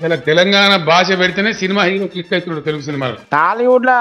ఇలా తెలంగాణ భాష పెడితేనే సినిమా హీరో క్లిక్ అవుతున్నాడు తెలుగు సినిమాలో. టాలీవుడ్ లో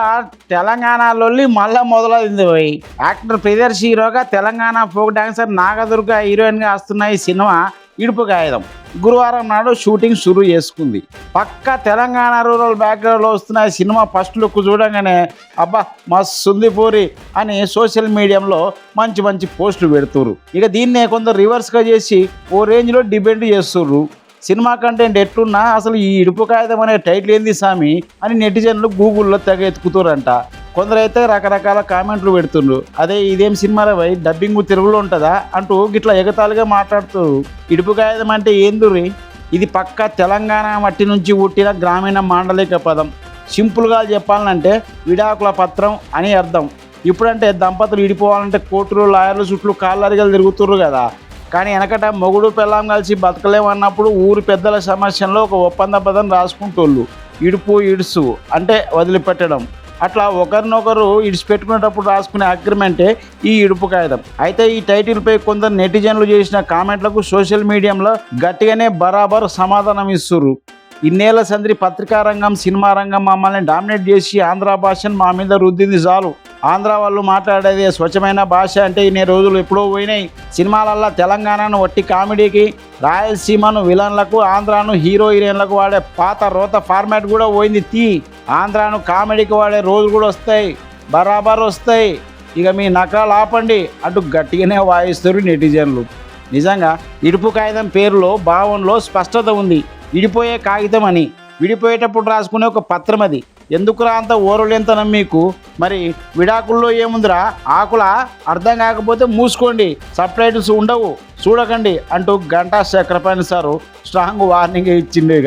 తెలంగాణలో మళ్ళా మొదలైంది పోయి. యాక్టర్ ప్రియదర్శి హీరోగా Telangana folk dancer Nagadurga heroine గా వస్తున్న ఈ సినిమా ఇడుపు కాగితం గురువారం నాడు షూటింగ్ షురూ చేసుకుంది. పక్క తెలంగాణ రూరల్ బ్యాక్గ్రౌండ్ లో వస్తున్న ఈ సినిమా ఫస్ట్ లుక్ చూడగానే అబ్బా మస్తు ఉంది పూరి అని సోషల్ మీడియాలో మంచి మంచి పోస్టులు పెడుతుర్రు. ఇక దీన్నే కొందరు రివర్స్ గా చేసి ఓ రేంజ్ లో డిబేట్ చేస్తుర్రు. సినిమా కంటెంట్ ఎట్లున్నా అసలు ఈ ఇడుపు కాగితం అనే టైటిల్ ఏంది సామి అని నెటిజన్లు గూగుల్లో తెగ ఎత్తుకుతారంట. కొందరైతే రకరకాల కామెంట్లు పెడుతుండ్రు. అదే ఇదేం సినిమాలో పోయి డబ్బింగ్ తెలుగులో ఉంటుందా అంటూ గిట్లా ఎగతాళిగా మాట్లాడుతూ ఇడుపు కాగితం అంటే ఏందురి, ఇది పక్క తెలంగాణ మట్టి నుంచి పుట్టిన గ్రామీణ మాండలిక పదం. సింపుల్గా చెప్పాలంటే విడాకుల పత్రం అని అర్థం. ఇప్పుడంటే దంపతులు విడిపోవాలంటే కోర్టులు లాయర్లు చుట్టూ కాళ్ళరిగలు తిరుగుతుర్రు కదా. కానీ వెనకట మొగుడు పెళ్ళాం కలిసి బతకలేమన్నప్పుడు ఊరి పెద్దల సమస్యల్లో ఒక ఒప్పంద పదం రాసుకుంటోళ్ళు. ఇడుపు ఇడుసు అంటే వదిలిపెట్టడం. అట్లా ఒకరినొకరు ఇడిచిపెట్టుకునేటప్పుడు రాసుకునే అగ్రిమెంటే ఈ ఇడుపు కాగితం. అయితే ఈ టైటిల్పై కొందరు నెటిజన్లు చేసిన కామెంట్లకు సోషల్ మీడియాలో గట్టిగానే బరాబర్ సమాధానం ఇస్తుర్రు. ఇన్నేళ్ల సందరి పత్రికా రంగం సినిమా రంగం మమ్మల్ని డామినేట్ చేసి ఆంధ్ర భాషను మా మీద రుద్దింది చాలు. ఆంధ్ర వాళ్ళు మాట్లాడేది స్వచ్ఛమైన భాష అంటే ఇన్ని రోజులు ఎప్పుడో పోయినాయి. సినిమాలల్లో తెలంగాణను వట్టి కామెడీకి, రాయలసీమను విలన్లకు, ఆంధ్రాను హీరో హీరోయిన్లకు వాడే పాత రోత ఫార్మాట్ కూడా పోయింది. ఆంధ్రాను కామెడీకి వాడే రోజులు కూడా వస్తాయి, బరాబర్ వస్తాయి. ఇక మీ నకరాలు ఆపండి అంటూ గట్టిగానే వాయిస్తారు నెటిజన్లు. నిజంగా ఇడుపు కాగితం పేరులో భావంలో స్పష్టత ఉంది. విడిపోయే కాగితం అని, విడిపోయేటప్పుడు రాసుకునే ఒక పత్రం అది. ఎందుకురా అంత ఓరలేంతనం మీకు? మరి విడాకుల్లో ఏముందిరా ఆకుల? అర్థం కాకపోతే మూసుకోండి, సబ్ టైటిల్స్ ఉండవు చూడకండి అంటూ Ganta Chakrapani sir strong warning ఇచ్చిండు.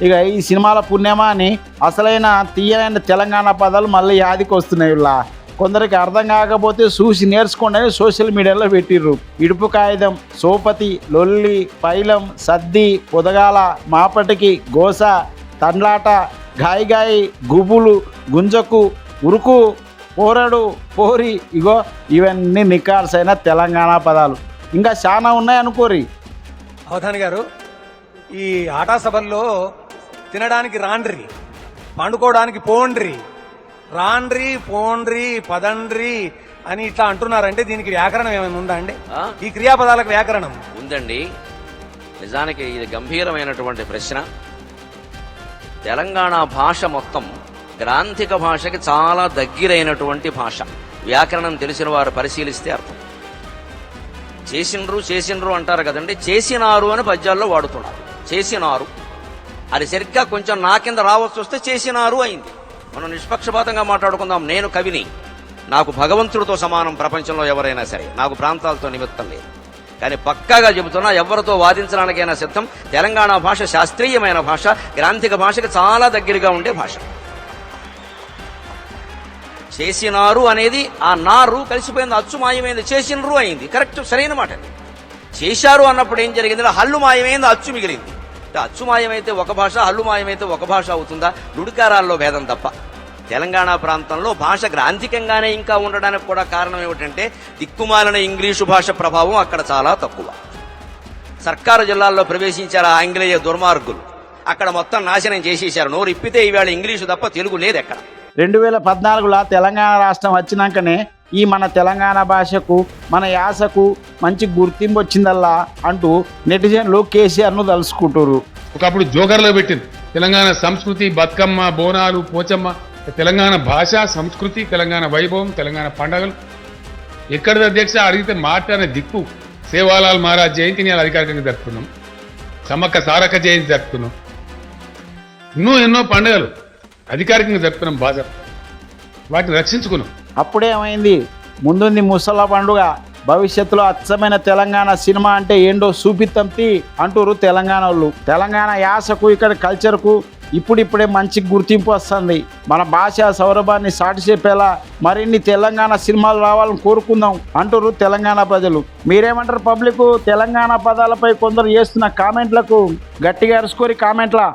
ఇక ఈ సినిమాల పుణ్యమా అని అసలైన తీయనైన తెలంగాణ పదాలు మళ్ళీ యాదికి వస్తున్నాయి. ఇలా కొందరికి అర్థం కాకపోతే చూసి నేర్చుకోండి అని సోషల్ మీడియాలో పెట్టిర్రు. ఇడుపు కాగితం, సోపతి, లొల్లి, పైలం, సద్ది, పొదగాల, మాపటికి, గోస, తండ్లాట, గాయి, గుబులు, గుంజకు, ఉరుకు, పోరడు, పోరి, ఇగో ఇవన్నీ నికార్సైన తెలంగాణ పదాలు. ఇంకా చాలా ఉన్నాయి అనుకోరి. అవధాని గారు, ఈ ఆటా సభల్లో తినడానికి రాండ్రి, పండుకోవడానికి పోండ్రి, రాండ్రి, పోండ్రి, పదండ్రి అని ఇట్లా అంటున్నారంటే దీనికి వ్యాకరణం ఏమైనా ఉందా అండి? ఈ క్రియాపదాలకు వ్యాకరణం ఉందండి. నిజానికి ఇది గంభీరమైనటువంటి ప్రశ్న. తెలంగాణ భాష మొత్తం గ్రాంథిక భాషకి చాలా దగ్గరైనటువంటి భాష. వ్యాకరణం తెలిసిన వారు పరిశీలిస్తే అర్థం. చేసిండ్రు అంటారు కదండి, చేసినారు అని పద్యాల్లో వాడుతున్నారు. చేసినారు అది సరిగ్గా కొంచెం నా కింద రావచ్చు వస్తే చేసినారు అయింది. మనం నిష్పక్షపాతంగా మాట్లాడుకుందాం. నేను కవిని, నాకు భగవంతుడితో సమానం ప్రపంచంలో ఎవరైనా సరే, నాకు ప్రాంతాలతో నిమిత్తం లేదు. కానీ పక్కాగా చెబుతున్నా, ఎవరితో వాదించడానికైనా సిద్ధం. తెలంగాణ భాష శాస్త్రీయమైన భాష, గ్రాంథిక భాషకి చాలా దగ్గరగా ఉండే భాష. చేసినారు అనేది ఆ నారు కలిసిపోయింది, అచ్చు మాయమైంది, చేసినరు అయింది. కరెక్ట్, సరైన మాట. చేశారు అన్నప్పుడు ఏం జరిగింది? హల్లు మాయమైంది, అచ్చు మిగిలింది. అచ్చు మాయమైతే ఒక భాష, హల్లు మాయమైతే ఒక భాష అవుతుందా? నుడికారాల్లో భేదం తప్ప. తెలంగాణ ప్రాంతంలో భాష గ్రాంథికంగానే ఇంకా ఉండడానికి కూడా కారణం ఏమిటంటే దిక్కుమాలిన ఇంగ్లీషు భాష ప్రభావం అక్కడ చాలా తక్కువ. సర్కారు జిల్లాల్లో ప్రవేశించారు ఆంగ్లేయ దుర్మార్గులు, అక్కడ మొత్తం నాశనం చేసేశారు. నోరు ఇప్పితే ఈవేళ ఇంగ్లీషు తప్ప తెలుగు లేదు ఎక్కడ. 2014లో తెలంగాణ రాష్ట్రం వచ్చినాకనే ఈ మన తెలంగాణ భాషకు, మన యాసకు మంచి గుర్తింపు వచ్చిందల్లా అంటూ నెటిజన్లు కేసీఆర్ను తలుసుకుంటారు. ఒకప్పుడు జోకర్లో పెట్టింది తెలంగాణ సంస్కృతి, బతుకమ్మ, బోనాలు, పోచమ్మ, తెలంగాణ భాష, సంస్కృతి, తెలంగాణ వైభవం, తెలంగాణ పండగలు. ఎక్కడిది అధ్యక్ష అడిగితే మాట్లాడిన దిక్కు సేవాలాల్ మహారాజ్ జయంతిని అధికారికంగా జరుపుకున్నాం, సమ్మక్క సారక్క జయంతి జరుపుకున్నాం, ఎన్నో పండుగలు అధికారికంగా జరుపుకున్నాం. భాష వాటిని రక్షించుకున్నాం. అప్పుడేమైంది? ముందుంది ముసళ్ళ పండుగ. భవిష్యత్తులో అచ్చమైన తెలంగాణ సినిమా అంటే ఏంటో చూపిత్తంతి అంటూరు తెలంగాణ వాళ్ళు. తెలంగాణ యాసకు, ఇక్కడ కల్చర్కు ఇప్పుడిప్పుడే మంచి గుర్తింపు వస్తుంది. మన భాష సౌరభాన్ని సాటి చెప్పేలా మరిన్ని తెలంగాణ సినిమాలు రావాలని కోరుకుందాం అంటూరు తెలంగాణ ప్రజలు. మీరేమంటారు పబ్లిక్? తెలంగాణ పదాలపై కొందరు చేస్తున్న కామెంట్లకు గట్టిగా అరుచుకోరి కామెంట్లా.